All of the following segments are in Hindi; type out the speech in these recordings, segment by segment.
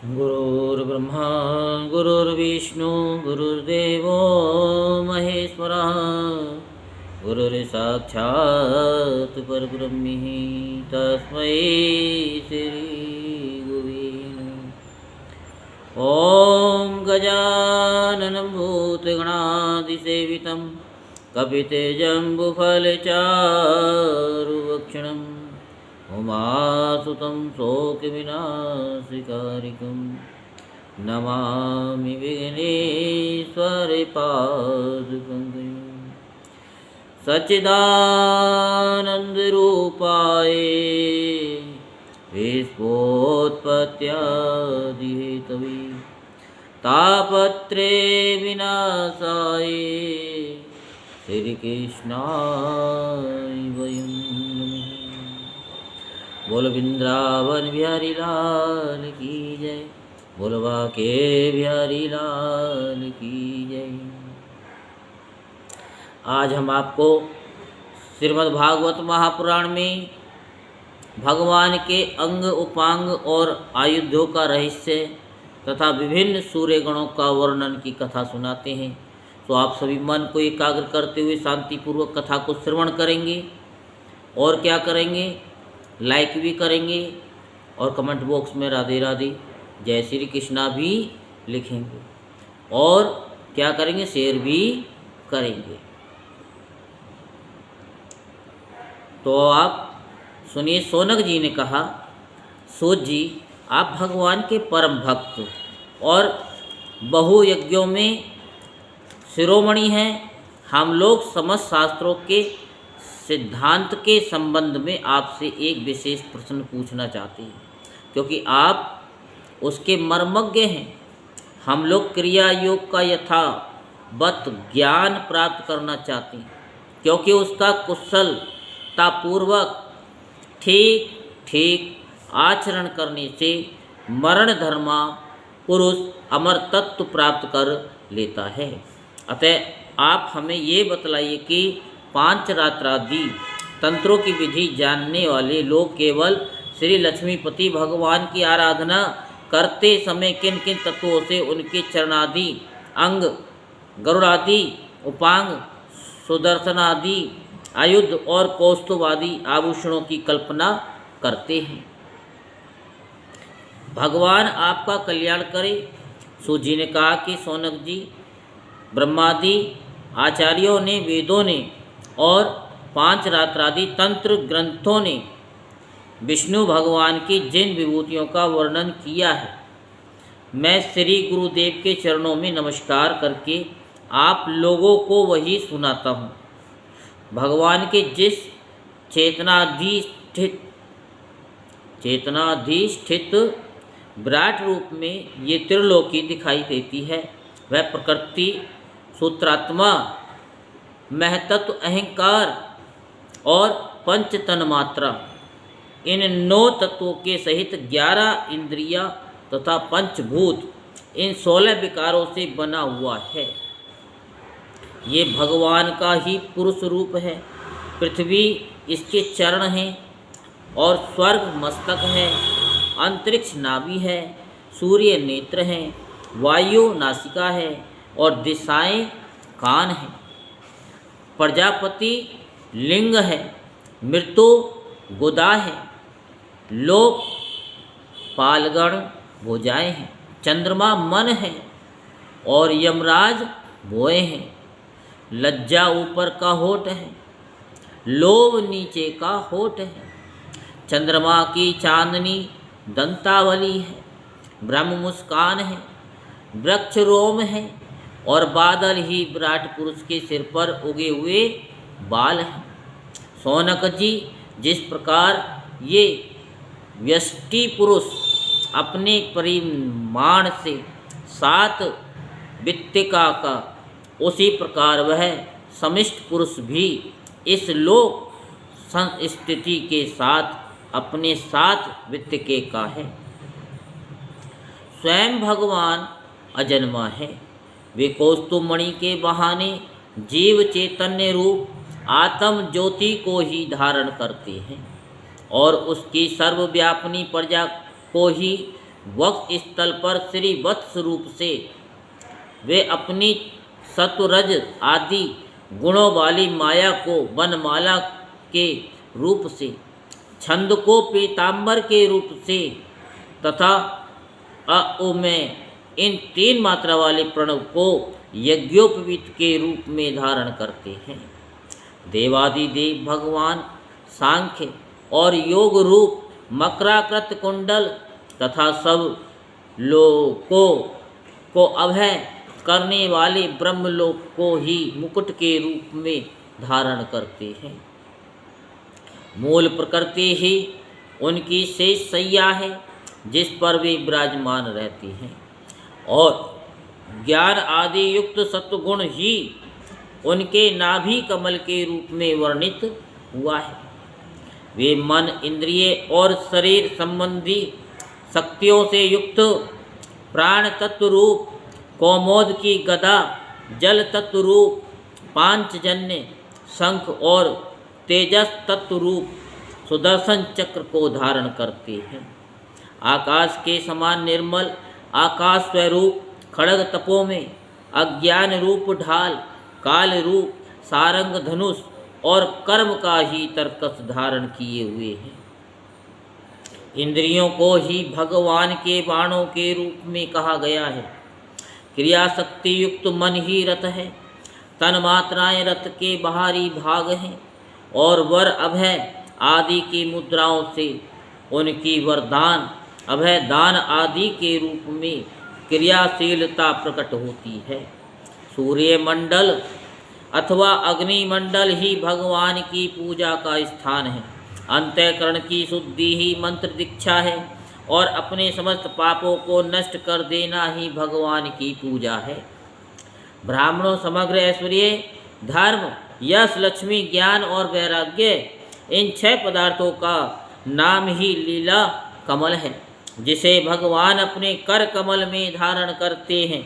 गुरुर्ब्रह्मा गुरुर्विष्णु गुरुर्देवो महेश्वरः गुरुर्साक्षात् परब्रह्म तस्मै श्रीगुरुवे नमः। ॐ गजाननं भूतगणाधिसेवितं कपितेजम्बुफलचारुभक्षणम् उमासुतं शोकविनाशकारिकं नमामि विघ्नेश्वरपादपङ्कजं। सच्चिदानन्दरूपाय विश्वोत्पत्त्यादिहेतवे तापत्रे विनाशाय श्रीकृष्णाय वयं नमः। बोल वृंदावन बिहारी लाल की जय, बोल बाके बिहारी लाल की जय। आज हम आपको श्रीमद् भागवत महापुराण में भगवान के अंग उपांग और आयुधों का रहस्य तथा विभिन्न सूर्य गणों का वर्णन की कथा सुनाते हैं। तो आप सभी मन को एकाग्र करते हुए शांतिपूर्वक कथा को श्रवण करेंगे और क्या करेंगे, लाइक भी करेंगे और कमेंट बॉक्स में राधे राधे जय श्री कृष्णा भी लिखेंगे और क्या करेंगे, शेयर भी करेंगे। तो आप सुनिए। शौनक जी ने कहा, सूत जी आप भगवान के परम भक्त और बहुयज्ञों में शिरोमणि हैं। हम लोग समस्त शास्त्रों के सिद्धांत के संबंध में आपसे एक विशेष प्रश्न पूछना चाहते हैं, क्योंकि आप उसके मर्मज्ञ हैं। हम लोग क्रिया योग का यथावत ज्ञान प्राप्त करना चाहते हैं, क्योंकि उसका कुशलतापूर्वक ठीक आचरण करने से मरण धर्मा पुरुष अमर तत्व प्राप्त कर लेता है। अतः आप हमें ये बतलाइए कि पांच रात्रादि तंत्रों की विधि जानने वाले लोग केवल श्री लक्ष्मीपति भगवान की आराधना करते समय किन किन तत्वों से उनके चरणादि अंग, गरुड़ादि उपांग, सुदर्शनादि आयुध और कौस्तुभादि आभूषणों की कल्पना करते हैं। भगवान आपका कल्याण करे। सूत जी ने कहा कि शौनक जी, ब्रह्मादि आचार्यों ने, वेदों ने और पांच रात्रादि तंत्र ग्रंथों ने विष्णु भगवान की जिन विभूतियों का वर्णन किया है, मैं श्री गुरुदेव के चरणों में नमस्कार करके आप लोगों को वही सुनाता हूँ। भगवान के जिस चेतनाधिष्ठित विराट रूप में ये त्रिलोकी दिखाई देती है, वह प्रकृति, सूत्रात्मा, महतत्व, अहंकार और पंच तन्मात्रा, इन 9 तत्वों के सहित 11 इंद्रियां तथा पंचभूत, इन 16 विकारों से बना हुआ है। ये भगवान का ही पुरुष रूप है। पृथ्वी इसके चरण हैं और स्वर्ग मस्तक है, अंतरिक्ष नाभि है, सूर्य नेत्र हैं, वायु नासिका है और दिशाएं कान हैं। प्रजापति लिंग है, मृत्यु गुदा है, लोक पालगण भुजाएं हैं, चंद्रमा मन है और यमराज भोए हैं। लज्जा ऊपर का होठ है, लोभ नीचे का होठ है। चंद्रमा की चांदनी दंतावली है, ब्रह्म मुस्कान है, वृक्ष रोम है और बादल ही विराट पुरुष के सिर पर उगे हुए बाल हैं। शौनक जी, जिस प्रकार ये व्यष्टि पुरुष अपने परिमाण से 7 वित्तिका का, उसी प्रकार वह समिष्ट पुरुष भी इस लोक संस्थिति के साथ अपने 7 वित्तिके का है। स्वयं भगवान अजन्मा है। वे कौस्तुभमणि के बहाने जीव चैतन्य रूप आत्म ज्योति को ही धारण करते हैं और उसकी सर्वव्यापिनी प्रजा को ही वक्ष स्थल पर श्री वत्स रूप से वे अपनी सत्वरज आदि गुणों वाली माया को वनमाला के रूप से, छंद को पीताम्बर के रूप से तथा अ में इन 3 मात्रा वाले प्रणव को यज्ञोपवीत के रूप में धारण करते हैं। देवादिदेव भगवान सांख्य और योग रूप मकराकृत कुंडल तथा सब लोकों को अभय करने वाले ब्रह्मलोक को ही मुकुट के रूप में धारण करते हैं। मूल प्रकृति ही उनकी शेष सैया है जिस पर वे विराजमान रहती हैं, और ज्ञान आदि युक्त सत्वगुण ही उनके नाभि कमल के रूप में वर्णित हुआ है। वे मन, इंद्रिय और शरीर संबंधी शक्तियों से युक्त प्राण तत्व रूप कौमोद की गदा, जल तत्व रूप पांचजन्य शंख और तेजस तत्व रूप सुदर्शन चक्र को धारण करते हैं। आकाश के समान निर्मल आकाश स्वरूप खड़ग तपों में अज्ञान रूप ढाल, काल रूप सारंग धनुष और कर्म का ही तर्कस धारण किए हुए हैं। इंद्रियों को ही भगवान के बाणों के रूप में कहा गया है। क्रिया शक्ति युक्त मन ही रथ है, तन मात्राएं रथ के बाहरी भाग हैं, और वर अभय आदि की मुद्राओं से उनकी वरदान, अभय दान आदि के रूप में क्रियाशीलता प्रकट होती है। सूर्य मंडल अथवा अग्निमंडल ही भगवान की पूजा का स्थान है। अंतःकरण की शुद्धि ही मंत्र दीक्षा है, और अपने समस्त पापों को नष्ट कर देना ही भगवान की पूजा है। ब्राह्मणों समग्र ऐश्वर्य, धर्म, यश, लक्ष्मी, ज्ञान और वैराग्य, इन 6 पदार्थों का नाम ही लीला कमल है, जिसे भगवान अपने कर कमल में धारण करते हैं।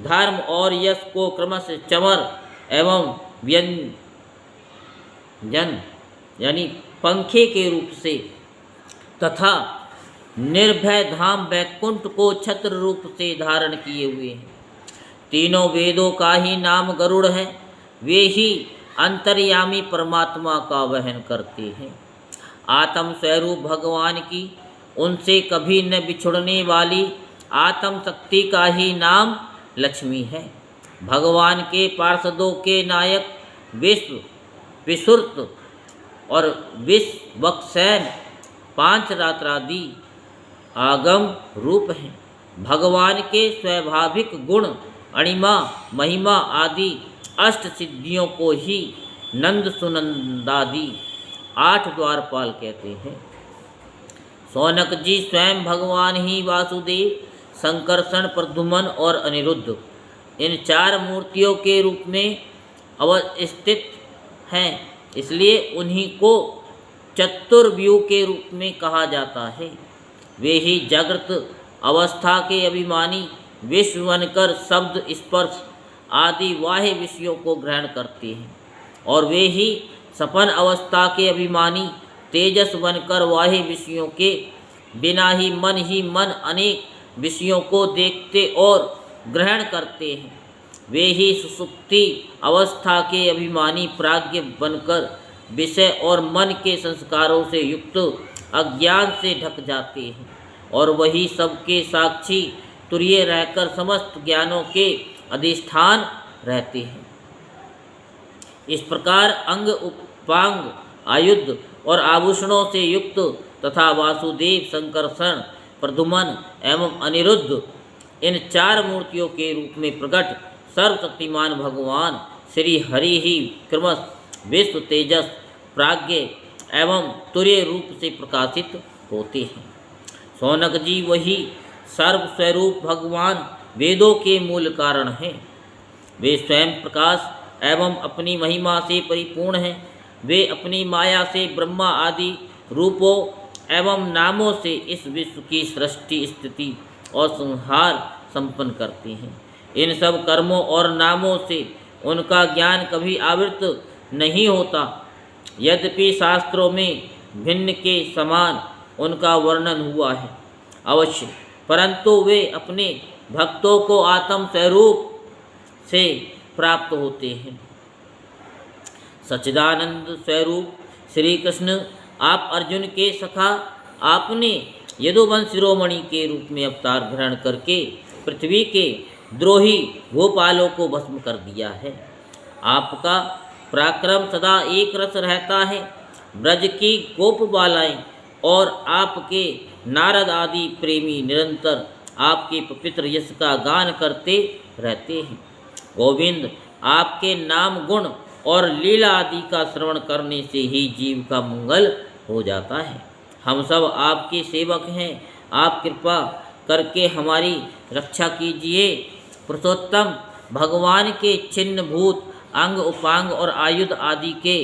धर्म और यश को क्रमशः चमर एवं व्यंजन यानी पंखे के रूप से तथा निर्भय धाम वैकुंठ को छत्र रूप से धारण किए हुए हैं। तीनों वेदों का ही नाम गरुड़ है, वे ही अंतर्यामी परमात्मा का वहन करते हैं। आत्म स्वरूप भगवान की उनसे कभी न बिछुड़ने वाली आत्म शक्ति का ही नाम लक्ष्मी है। भगवान के पार्षदों के नायक विश्व, विसुर्त और विश्वक्सेन 5 रात्रादि आगम रूप हैं। भगवान के स्वाभाविक गुण, अणिमा, महिमा आदि 8 सिद्धियों को ही नंद सुनंदादि 8 द्वारपाल कहते हैं। सौनक जी स्वयं भगवान ही वासुदेव, संकर्षण, प्रद्युम्न और अनिरुद्ध इन 4 मूर्तियों के रूप में अवस्थित हैं, इसलिए उन्हीं को चतुर्व्यूह के रूप में कहा जाता है। वे ही जागृत अवस्था के अभिमानी विश्व बनकर शब्द, स्पर्श आदि बाह्य विषयों को ग्रहण करते हैं, और वे ही सपन अवस्था के अभिमानी तेजस बनकर बाह्य विषयों के बिना ही मन अनेक विषयों को देखते और ग्रहण करते हैं। वे ही सुसुप्ति अवस्था के अभिमानी प्राज्ञ बनकर विषय और मन के संस्कारों से युक्त अज्ञान से ढक जाते हैं, और वही सबके साक्षी तुरीय रहकर समस्त ज्ञानों के अधिष्ठान रहते हैं। इस प्रकार अंग, उपांग, आयुध और आभूषणों से युक्त तथा वासुदेव, संकर्षण, प्रद्युम्न एवं अनिरुद्ध इन 4 मूर्तियों के रूप में प्रकट सर्वशक्तिमान भगवान श्री हरि ही क्रमश विश्व, तेजस, प्राज्ञ एवं तुरीय रूप से प्रकाशित होते हैं। सौनक जी वही सर्वस्वरूप भगवान वेदों के मूल कारण हैं। वे स्वयं प्रकाश एवं अपनी महिमा से परिपूर्ण हैं। वे अपनी माया से ब्रह्मा आदि रूपों एवं नामों से इस विश्व की सृष्टि, स्थिति और संहार संपन्न करते हैं। इन सब कर्मों और नामों से उनका ज्ञान कभी आवृत नहीं होता। यद्यपि शास्त्रों में भिन्न के समान उनका वर्णन हुआ है। अवश्य परंतु वे अपने भक्तों को आत्म स्वरूप से प्राप्त होते हैं। सच्चिदानंद स्वरूप श्री कृष्ण आप अर्जुन के सखा, आपने यदुवंश शिरोमणि के रूप में अवतार ग्रहण करके पृथ्वी के द्रोही गोपालों को भस्म कर दिया है। आपका पराक्रम सदा एक रस रहता है। ब्रज की गोप बालाएं और आपके नारद आदि प्रेमी निरंतर आपके पवित्र यश का गान करते रहते हैं। गोविंद, आपके नाम गुण और लीला आदि का श्रवण करने से ही जीव का मंगल हो जाता है। हम सब आपके सेवक हैं, आप कृपा करके हमारी रक्षा कीजिए। पुरुषोत्तम भगवान के छिन्न भूत अंग उपांग और आयुध आदि के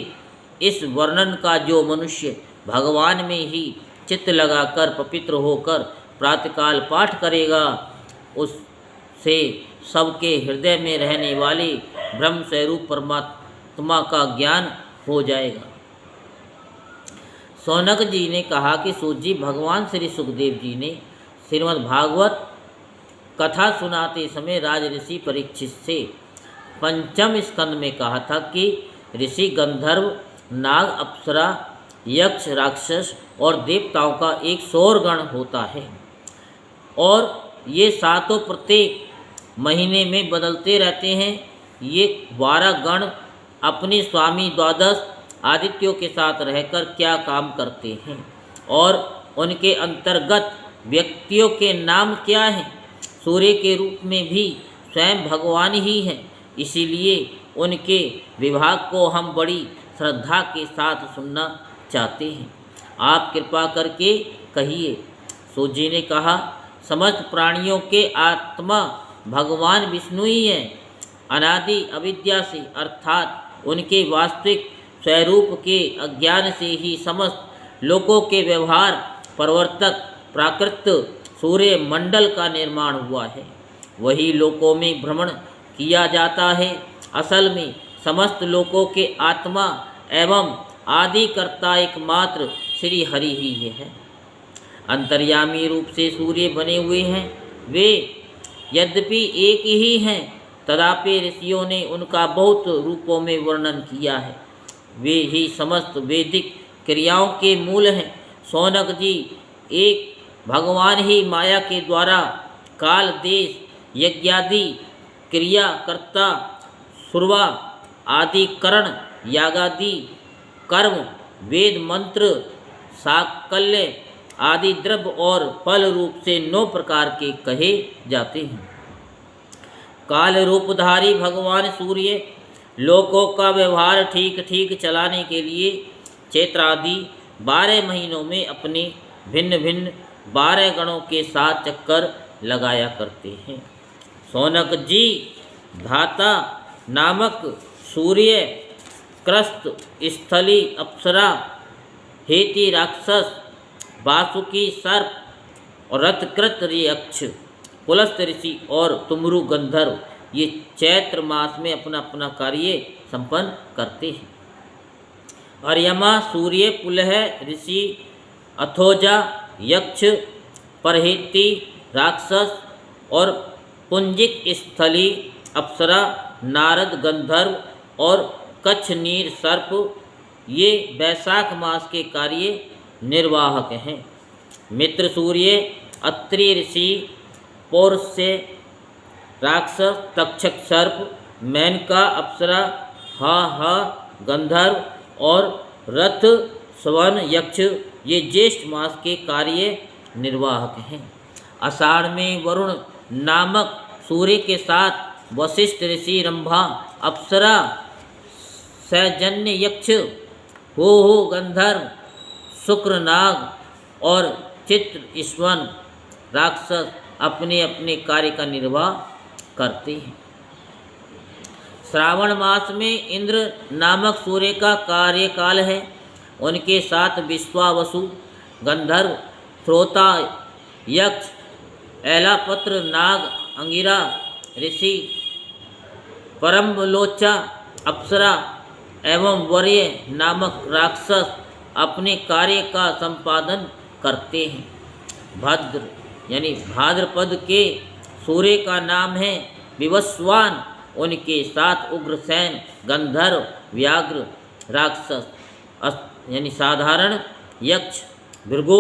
इस वर्णन का जो मनुष्य भगवान में ही चित्त लगाकर पवित्र होकर प्रातःकाल पाठ करेगा, उससे सबके हृदय में रहने वाले ब्रह्म स्वरूप परमात्मा का ज्ञान हो जाएगा। सौनक जी ने कहा कि सूत जी, भगवान श्री सुखदेव जी ने श्रीमद् भागवत कथा सुनाते समय राज ऋषि परीक्षित से पंचम स्कंद में कहा था कि ऋषि, गंधर्व, नाग, अप्सरा, यक्ष, राक्षस और देवताओं का एक सौर गण होता है और ये सातों प्रत्येक महीने में बदलते रहते हैं। ये 12 गण अपने स्वामी द्वादश आदित्यों के साथ रहकर क्या काम करते हैं और उनके अंतर्गत व्यक्तियों के नाम क्या हैं। सूर्य के रूप में भी स्वयं भगवान ही हैं, इसीलिए उनके विभाग को हम बड़ी श्रद्धा के साथ सुनना चाहते हैं। आप कृपा करके कहिए। सूत जी ने कहा, समस्त प्राणियों के आत्मा भगवान विष्णु ही हैं। अनादि अविद्या से अर्थात उनके वास्तविक स्वरूप के अज्ञान से ही समस्त लोकों के व्यवहार प्रवर्तक प्राकृत सूर्य मंडल का निर्माण हुआ है। वही लोकों में भ्रमण किया जाता है। असल में समस्त लोकों के आत्मा एवं आदि कर्ता एकमात्र श्री हरि ही है। अंतर्यामी रूप से सूर्य बने हुए हैं। वे यद्यपि एक ही हैं, तथापि ऋषियों ने उनका बहुत रूपों में वर्णन किया है। वे ही समस्त वैदिक क्रियाओं के मूल हैं। सौनक जी, एक भगवान ही माया के द्वारा काल, देश, यज्ञादि क्रिया कर्ता, सुरवा आदि करण, यागादि कर्म, वेद मंत्र, साकल्य आदि द्रव्य और फल रूप से 9 प्रकार के कहे जाते हैं। काल रूपधारी भगवान सूर्य लोकों का व्यवहार ठीक ठीक चलाने के लिए चैत्र आदि 12 महीनों में अपने भिन्न भिन्न 12 गणों के साथ चक्कर लगाया करते हैं। सौनक जी, धाता नामक सूर्य, क्रस्त, स्थली, अप्सरा, हेति राक्षस, वासुकी सर्प और रथकृत यक्ष, पुलस्त ऋषि और तुमरु गंधर्व ये चैत्र मास में अपना अपना कार्य संपन्न करते हैं। अर्यमा सूर्य, पुलह ऋषि, अथोजा यक्ष, परहेती राक्षस और पुंजिक स्थली, अप्सरा, नारद गंधर्व और कच्छ नीर सर्प ये वैशाख मास के कार्य निर्वाहक हैं। मित्र सूर्य, अत्रि ऋषि, पौरुष्य राक्षस, तक्षक सर्प, मेनका अप्सरा, हा गंधर्व और रथ स्वन यक्ष ये ज्येष्ठ मास के कार्य निर्वाहक हैं। आषाढ़ में वरुण नामक सूर्य के साथ वशिष्ठ ऋषि, रंभा अप्सरा, सैजन्य यक्ष, हो गंधर्व, शुक्र नाग और चित्र ईश्वन राक्षस अपने अपने कार्य का निर्वाह करते हैं। श्रावण मास में इंद्र नामक सूर्य का कार्यकाल है। उनके साथ विश्वावसु, गंधर्व, श्रोता, यक्ष, ऐलापत्र, नाग, अंगिरा ऋषि, परमलोचा, अप्सरा एवं वर्य नामक राक्षस अपने कार्य का संपादन करते हैं। भद्र यानी भाद्रपद के सूर्य का नाम है विवस्वान। उनके साथ उग्रसेन, गंधर्व, व्याघ्र, राक्षस यानी साधारण यक्ष, भृगु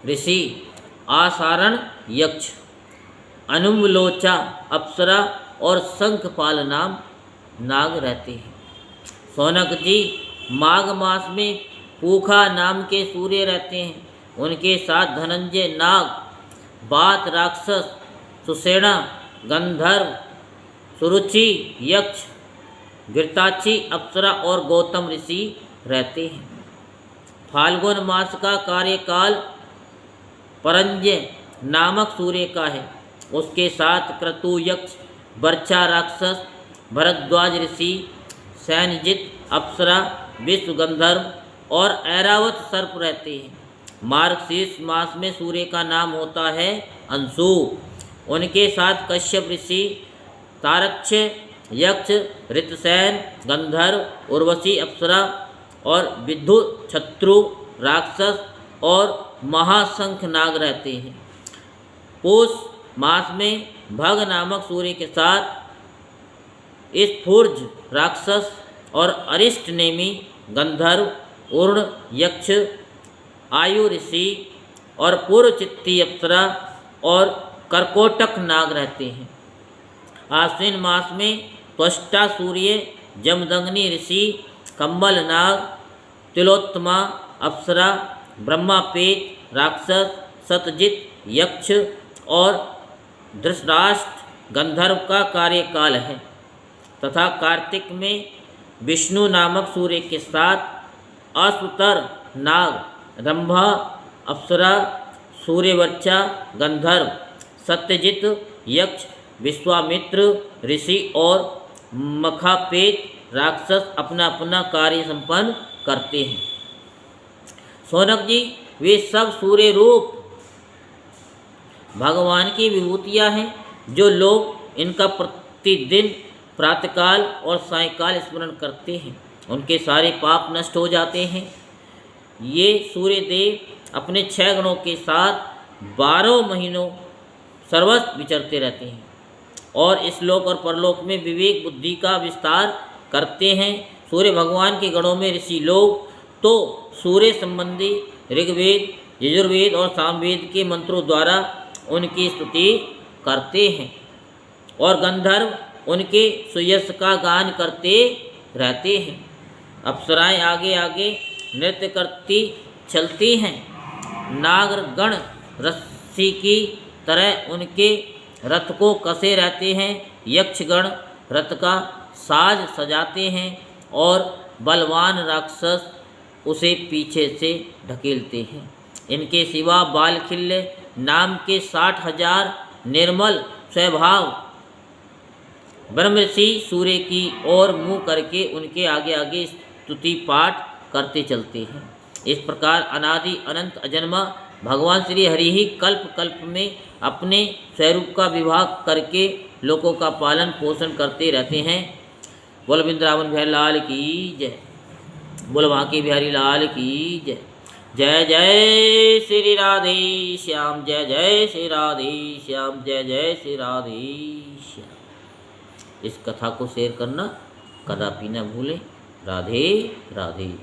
ऋषि, आसारण यक्ष, अनुमलोचा अप्सरा और शंखपाल नाम नाग रहते हैं। शौनक जी, माघ मास में पूखा नाम के सूर्य रहते हैं। उनके साथ धनंजय नाग, बात राक्षस, सुसेना गंधर्व, सुरुचि यक्ष, घृताची अप्सरा और गौतम ऋषि रहते हैं। फाल्गुन मास का कार्यकाल परंजय नामक सूर्य का है। उसके साथ क्रतु यक्ष, बर्छा राक्षस, भरद्वाज ऋषि, सैनजित अप्सरा, विश्व गंधर्व और ऐरावत सर्प रहते हैं। मार्गशीर्ष मास में सूर्य का नाम होता है अंशु। उनके साथ कश्यप ऋषि, तारक्ष यक्ष, ऋतसेन गंधर्व, उर्वशी अप्सरा और विद्युत शत्रु राक्षस और महाशंख नाग रहते हैं। पौष मास में भग नामक सूर्य के साथ स्फूर्ज राक्षस और अरिष्ट नेमी गंधर्व, उर्ण यक्ष, आयु ऋषि और पूर्वचित्ती अप्सरा और कर्कोटक नाग रहते हैं। आश्विन मास में त्वष्टा सूर्य, जमदग्नि ऋषि, कम्बल नाग, तिलोत्तमा अप्सरा, ब्रह्मापेत राक्षस, सतजित यक्ष और धृतराष्ट्र गंधर्व का कार्यकाल है। तथा कार्तिक में विष्णु नामक सूर्य के साथ अश्वतर नाग, रंभा अप्सरा, सूर्यवर्चा गंधर्व, सत्यजित यक्ष, विश्वामित्र ऋषि और मखापेत राक्षस अपना अपना कार्य संपन्न करते हैं। शौनक जी, वे सब सूर्य रूप भगवान की विभूतियाँ हैं, जो लोग इनका प्रतिदिन प्रातःकाल और सायंकाल स्मरण करते हैं, उनके सारे पाप नष्ट हो जाते हैं। ये सूर्य देव अपने 6 गणों के साथ 12 महीनों सर्वत्र विचरते रहते हैं और इस लोक और परलोक में विवेक बुद्धि का विस्तार करते हैं। सूर्य भगवान के गणों में ऋषि लोग तो सूर्य संबंधी ऋग्वेद, यजुर्वेद और सामवेद के मंत्रों द्वारा उनकी स्तुति करते हैं और गंधर्व उनके सुयश का गान करते रहते हैं। अप्सराएं आगे आगे नृत्य करती चलती हैं। नागगण रस्सी की तरह उनके रथ को कसे रहते हैं। यक्षगण रथ का साज सजाते हैं और बलवान राक्षस उसे पीछे से ढकेलते हैं। इनके सिवा बालखिल्य नाम के 60,000 निर्मल स्वभाव ब्रह्मऋषि सूर्य की ओर मुँह करके उनके आगे आगे स्तुति पाठ करते चलते हैं। इस प्रकार अनादि अनंत अजन्मा भगवान श्री हरि ही कल्प कल्प में अपने स्वरूप का विभाग करके लोगों का पालन पोषण करते रहते हैं। बोल वृंदावन बिहारी लाल की जय, बोल बांके बिहारी लाल की जय। जय जय श्री राधे श्याम, जय जय श्री राधे श्याम, जय जय श्री राधे श्याम। इस कथा को शेयर करना कदापि न भूलें। राधे राधे।